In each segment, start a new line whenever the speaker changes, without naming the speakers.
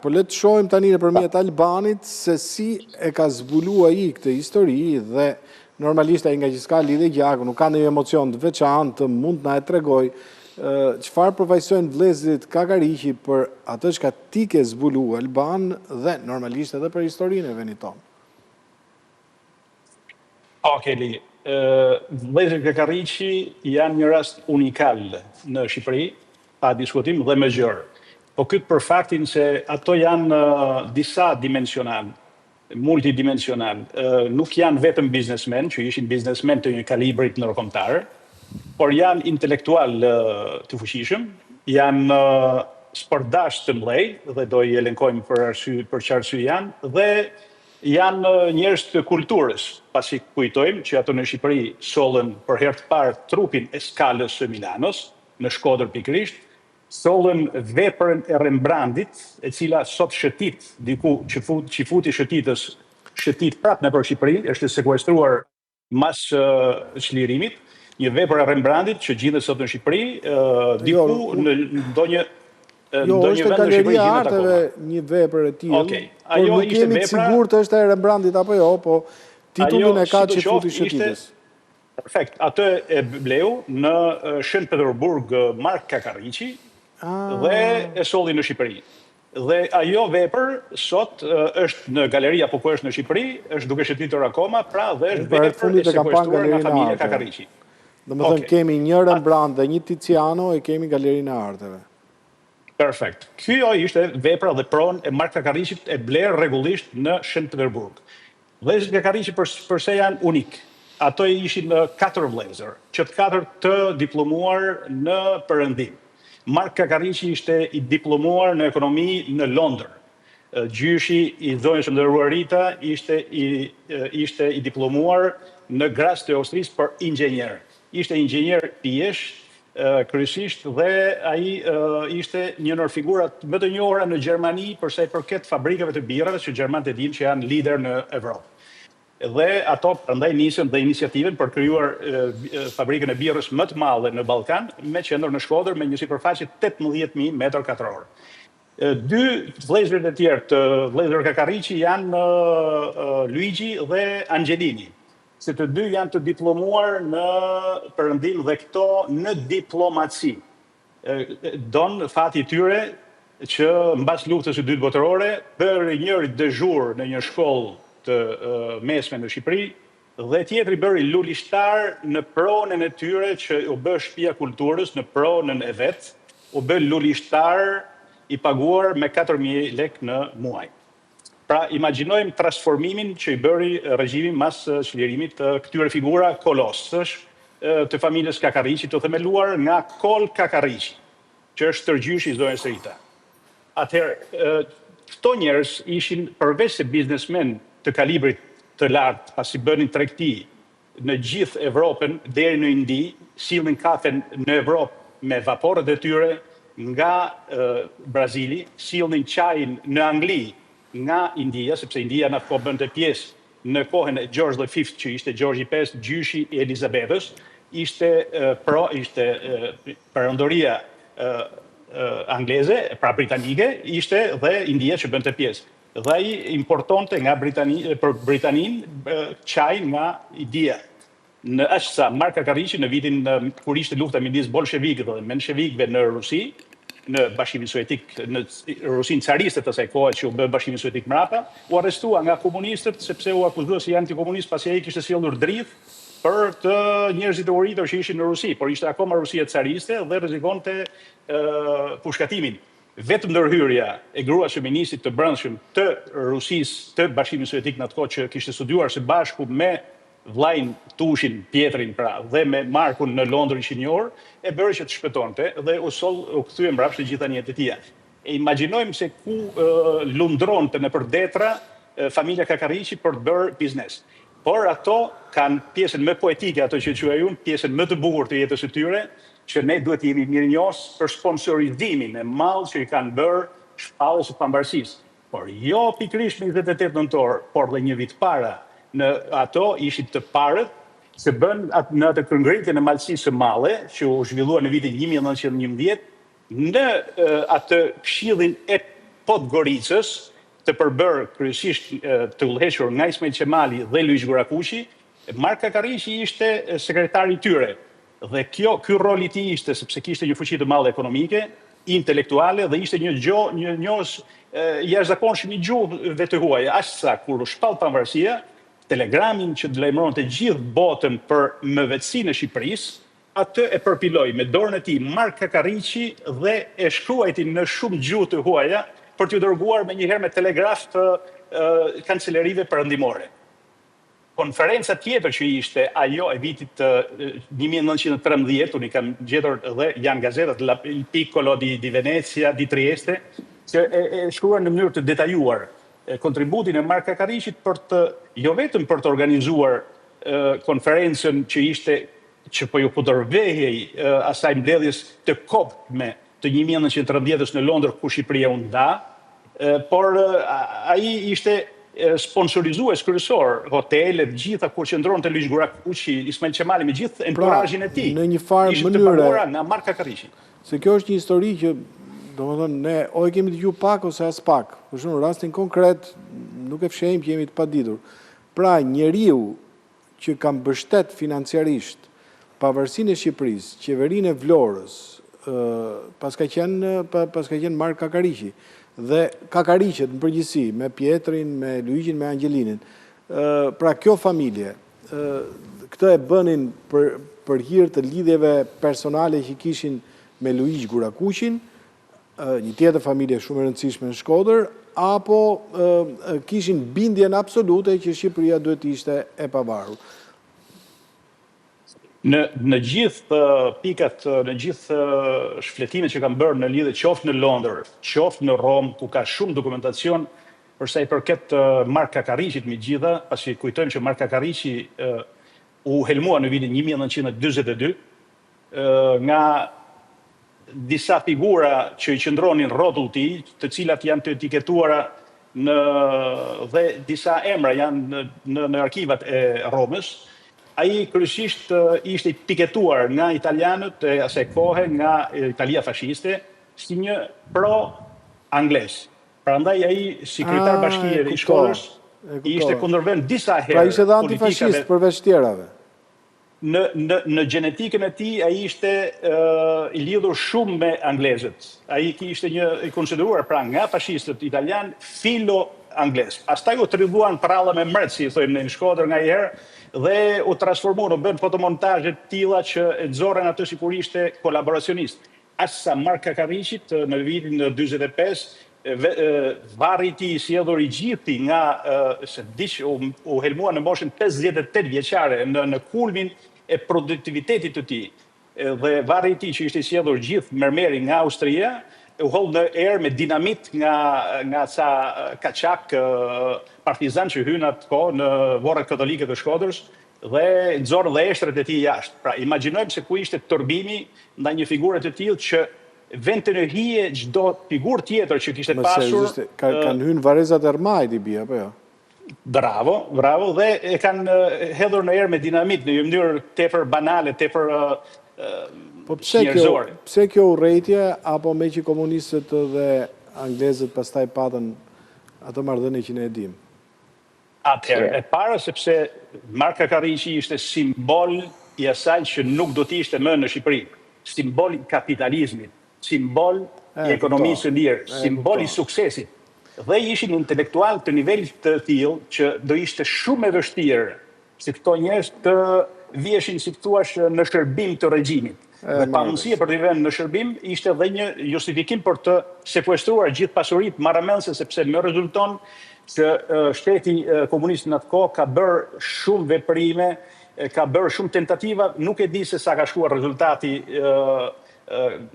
Po le të shohim tani nëpërmjet Albanit se si e ka zbuluar ai këtë histori dhe normalisht ai nga që s'ka lidhje gjaku, nuk ka ndonjë emocion të veçantë, mund na e tregoj çfarë përfaqësojnë vëllezërit Kakariqi për atë që ti ke zbuluar Alban dhe normalisht edhe për historinë e vendit tonë.
Li, vëllezërit Kakariqi janë një rast unikal në Shqipëri, pa diskutim dhe më gjërë. Po këtë për faktin se ato janë disa dimensional, multidimensional. Nuk janë vetëm biznesmen, që ishin biznesmen të një kalibrit ndërkombëtar, por janë intelektual të fuqishëm, janë sportdash të mëdhej, dhe do i elenkojmë për çfarë arsye janë, dhe janë njerëz të kulturës, pasi kujtojmë që ato në Shqipëri sollën për herë të parë trupin e Skalës së Milanos, në Shkodër pikërisht, sollën veprën e Rembrandtit, e cila sot shëtit, diku që futi shëtitës, shëtit prapë nëpër Shqipëri, është sekuestruar mas çlirimit, një vepër e Rembrandtit që gjendet sot në Shqipëri, diku në ndonjë
është galeria e arteve një vepër e tillë, por nuk jemi të sigurt është e Rembrandtit apo jo, po titullin e ka që futi shëtitës.
Perfekt, atë e bleu në Shën Petersburg Mark Kakariqi, dhe e solli në Shqipëri. Dhe ajo vepër sot është në galeri apo ku është në Shqipëri, është duke shëtitur akoma, pra dhe është vepër e sekuestruar nga familja Kakariqi.
Domethënë kemi një Rembrandt dhe një Tiziano e kemi galerinë e arteve.
Perfekt. Kjo ishte vepra dhe pronë e Mark Kakariqit e blerë rregullisht në Shën Petersburg. Vëllezërit Kakariqi përse janë unik. Ato ishin 4 vëllezër, që të 4 të diplomuar në perëndim. Mark Kakariqi ishte i diplomuar në ekonomi në Londër. Gjyshi i zonjës së nderuar Rita ishte i diplomuar në Graz të Austrisë për inxhinier. Ishte inxhinier pjesh, kryesisht, dhe ai ishte një ndër figurat më të njohura në Gjermani për sa i përket fabrikave të birrave, që gjermanët e dinë që janë lider në Evropë. Dhe ato prandaj nisën dhe iniciativën për krijuar fabrikën e birrës më të madhe në Ballkan, me qendër në Shkodër, me një sipërfaqe 18.000 metër katror. 2 vëllezërit e tjerë të vëllezër Kakariqi janë Luigi dhe Angelini. Se të dy janë të diplomuar në perëndim dhe këto në diplomaci. Don fati i tyre që mbas luftës së dytë botërore bëri njëri dezhur në një shkollë të mesme në Shqipëri, dhe tjetri bëri lulishtar në pronën e tyre që u bë shtëpia kulturës në pronën e vet, u bë lulishtar i paguar me 4.000 lekë në muaj. Pra imagjinojmë transformimin që i bëri regjimi mas çlirimit të këtyre figura kolosësh të familjes Kakariqi, të themeluar nga Kol Kakariqi, që është tërgjyshi i zonjës Rita. Atëherë, këto njerëz ishin përveç se biznesmen të kalibrit të lartë, pasi bënin tregti në gjithë Evropën deri në Indi, sillnin kafen në Evropë me vaporët e tyre nga Brazili, sillnin çajin në Angli nga India, sepse India në atë kohë bënte pjesë në kohën e George V, që ishte George V, gjyshi i Elizabetës, ishte perandoria angleze, pra britanike, ishte dhe India që bënte pjesë. Dhe ai importonte nga për Britaninë çaj nga India. Në aq sa Mark Kakariqi në vitin kur ishte lufta midis bolshevikëve dhe menshevikëve në Rusi, në Bashkimin Sovjetik, në Rusinë cariste të asaj kohe që u bë Bashkimi Sovjetik mbrapa, u arrestua nga komunistët sepse u akuzua si antikomunist, pasi ai kishte sjellur dridh për të njerëzit e uritur që ishin në Rusi, por ishte akoma Rusia cariste dhe rrezikonte pushkatimin. Vetëm ndërhyrja e gruas së ministrit të brendshëm të Rusisë, të Bashkimit Sovjetik në atë kohë, që kishte studiuar së bashku me vllajin Tushin, Pietrin, pra, dhe me Markun në Londër inxhinior, e bëri që të shpëtonte dhe u kthye mbrapsht të gjitha njerëzit e tij. E imagjinojmë se ku lundronte nëpër detra familja Kakariqi për të bërë biznes. Por ato kanë pjesën më poetike, ato që quaj unë, pjesën më të bukur të jetës së tyre, që ne duhet jemi mirënjohës për sponsorizimin e madh që i kanë bërë shpalljes së pambarësisë. Por jo pikërisht në 28 nëntor, por dhe një vit para, në ato ishin të parët që bën në atë këngëritjen e Malësisë së Madhe, që u zhvillua në vitin 1911, në atë këshillin e Podgoricës, të përbërë kryesisht të udhëhequr nga Ismail Qemali dhe Luiz Gurakushi, Mark Kakariqi ishte sekretari i tyre. Dhe ky rol i tij ishte sepse kishte një fuqi të madhe ekonomike, intelektuale dhe ishte një njohës jashtëzakonshëm i gjuhëve të huaja, aq sa kur u shpall pavarësia, telegramin që lajmëronte gjithë botën për mëvetësinë e Shqipërisë, atë e përpiloi me dorën e tij Mark Kakariqi dhe e shkruajti në shumë gjuhë të huaja për t'u dërguar menjëherë me telegraf të kancelerive perëndimore. Konferenca tjetër që ishte ajo e vitit 1913, unë i kam gjetur dhe janë gazetat Il Piccolo di Venezia, di Trieste, që e shkruar në mënyrë të detajuar kontributin e Mark Kakariqit jo vetëm për të organizuar konferencën që po ju përdorvehej asaj mbledhjes të kopme të 1913 në Londër ku Shqipëria u nda, por ai ishte sponsorizues kryesor, hotelet, gjitha kur qëndronte Luiz Gurakushi, Ismail Qemali me gjithë enturazhin e tij.
Në një farë
ishte të paguara nga Mark Kakariqi.
Se kjo është një histori që domethënë ne o e kemi dëgjuar pak ose as pak. Për shembull, rastin konkret nuk e fshehim që jemi të paditur. Pra, njeriu që ka mbështet financiarisht pavarësinë e Shqipërisë, qeverinë e Vlorës, pas ka qenë Mark Kakariqi dhe Kakariqet në përgjithësi me Pietrin, me Luigjin, me Angelinin. Pra kjo familje, këtë e bënin për hir të lidhjeve personale që kishin me Luiz Gurakushin, një tjetër familje shumë e rëndësishme në Shkodër, apo kishin bindjen absolute që Shqipëria duhet ishte e pavarur.
Në gjithë pikat, në gjithë shfletimet që kanë bërë në lidhje qoftë në Londër, qoftë në Rom, ku ka shumë dokumentacion për sa i përket Mark Kakariqit me gjitha, pasi kujtojmë që Mark Kakariqi u helmua në vitin 1942 nga disa figura që i qëndronin rrotull tij, të cilat janë të etiketuara dhe disa emra janë në arkivat e Romës. Ai kryesisht ishte piketuar nga italianët e asaj kohe, nga Italia fashiste, si një pro-anglez. Prandaj ai si kryetar bashkie i Shkodrës ishte kundërvend disa herë.
Pra ishte dhe antifashist përveç tjerave.
Në gjenetikën e tij ai ishte i lidhur shumë me anglezët. Ai ishte i konsideruar pra nga fashistët italian filo-anglez. Pastaj u tribuan pralla me mret, si i thojmë në Shkodër ngaherë, dhe u transformuan, u bën fotomontazhe të tilla që e nxorren atë sikur ishte kolaboracionist. Asa Mark Kakariqit në vitin 45 varri i tij sjellur i gjithë nga u helmua në moshën 58 vjeçare në kulmin e produktivitetit të tij. Dhe varri i tij që ishte sjellur gjithë mermeri nga Austria, u holl në erë me dinamit nga ca kaçak partizan që hyn atë kohë në Vorret Katolike të Shkodrës dhe nxorën dhe eshtret e tij jashtë. Pra, imagjinojmë se ku ishte tërbimi ndaj një figure të tillë që vend të në hije çdo figurë tjetër që kishte pasur.
Kanë hyrë varrezat e Ermajt i bie, apo jo?
Bravo, dhe e kanë hedhur në erë me dinamit në një mënyrë tepër banale, tepër
po pse kjo urrëtie apo me që komunistët dhe anglezët pastaj patën atë marrëdhënie që ne e dimë?
Atëherë, e para sepse Mark Kakariqi ishte simbol i asaj që nuk do të ishte më në Shqipëri, simbol i kapitalizmit, simbol i ekonomisë së lirë, simbol i suksesit. Dhe ishin intelektual të nivelit të tillë që do ishte shumë e vështirë si këto njerëz të vjeshin, si thuaç, në shërbim të regjimit. Dhe pamundësia për të vënë në shërbim ishte dhe një justifikim për të sekuestruar gjithë pasuritë marramëse, sepse më rezulton që shteti komunist në atë kohë ka bërë shumë veprime, ka bërë shumë tentativa, nuk e di se sa ka shkuar rezultati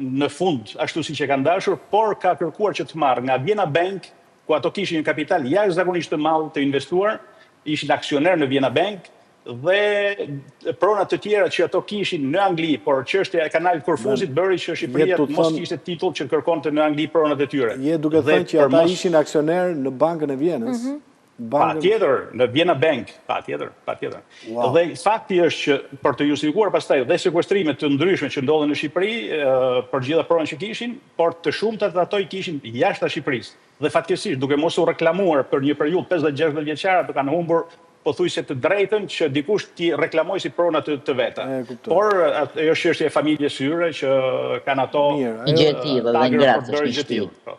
në fund, ashtu siç e kanë dashur, por ka kërkuar që të marrë nga Vienna Bank, ku ato kishin një kapital jashtëzakonisht të madh të investuar, ishin aksioner në Vienna Bank, dhe pronat të tjera që ato kishin në Angli, por çështja e kanalit Korfuzit bëri që Shqipëria mos kishte titull që kërkonte në Angli pronat e tyre.
Je duke thënë që ata ishin aksioner në Bankën e Vienës?
Patjetër, në Vienna Bank, patjetër. Dhe fakti është që për të justifikuar pastaj dhe sekuestrimet të ndryshme që ndodhen në Shqipëri për gjitha pronat që kishin, por të shumtat ato i kishin jashtë Shqipërisë. Dhe fatkeqësisht, duke mos u reklamuar për një periudhë 50-60 vjeçare, të kanë humbur pothuajse të drejtën që dikush t'i reklamoj si prona të veta. Por është çështje e familjes syre që kanë ato
gjë e tillë dhe ngratë është një
gjë tillë.